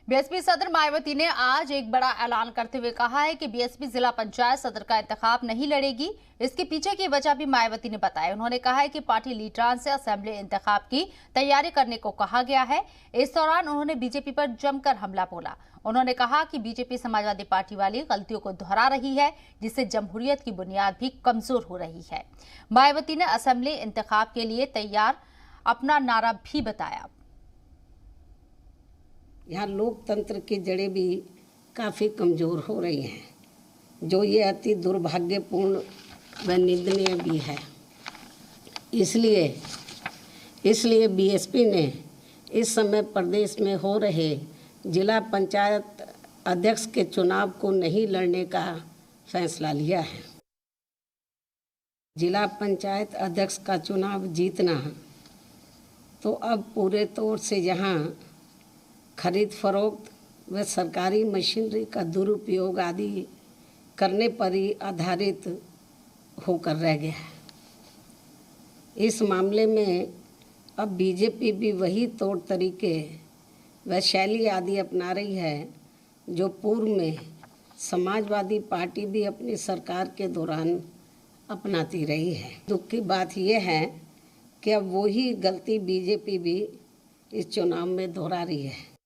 BSP सदर मायावती ने आज एक बड़ा ऐलान करते हुए कहा है कि बीएसपी जिला पंचायत सदर का इंतखाब नहीं लड़ेगी। इसके पीछे की वजह भी मायावती ने बताया। उन्होंने कहा है कि पार्टी लीडरान से असेंबली इंतखाब की तैयारी करने को कहा गया है। इस दौरान उन्होंने बीजेपी पर जमकर हमला बोला। उन्होंने कहा कि बीजेपी समाजवादी पार्टी वाली गलतियों को दोहरा रही है, जिससे जमहूरियत की बुनियाद भी कमजोर हो रही है। मायावती ने असेंबली इंतखाब के लिए तैयार अपना नारा भी बताया। यहाँ लोकतंत्र की जड़ें भी काफ़ी कमज़ोर हो रही हैं, जो ये अति दुर्भाग्यपूर्ण व निंदनीय भी है। इसलिए बीएसपी ने इस समय प्रदेश में हो रहे जिला पंचायत अध्यक्ष के चुनाव को नहीं लड़ने का फैसला लिया है। जिला पंचायत अध्यक्ष का चुनाव जीतना तो अब पूरे तौर से यहाँ खरीद फरोख्त व सरकारी मशीनरी का दुरुपयोग आदि करने पर ही आधारित होकर रह गया है। इस मामले में अब बीजेपी भी वही तौर तरीके व शैली आदि अपना रही है जो पूर्व में समाजवादी पार्टी भी अपनी सरकार के दौरान अपनाती रही है। दुख की बात यह है कि अब वही गलती बीजेपी भी इस चुनाव में दोहरा रही है।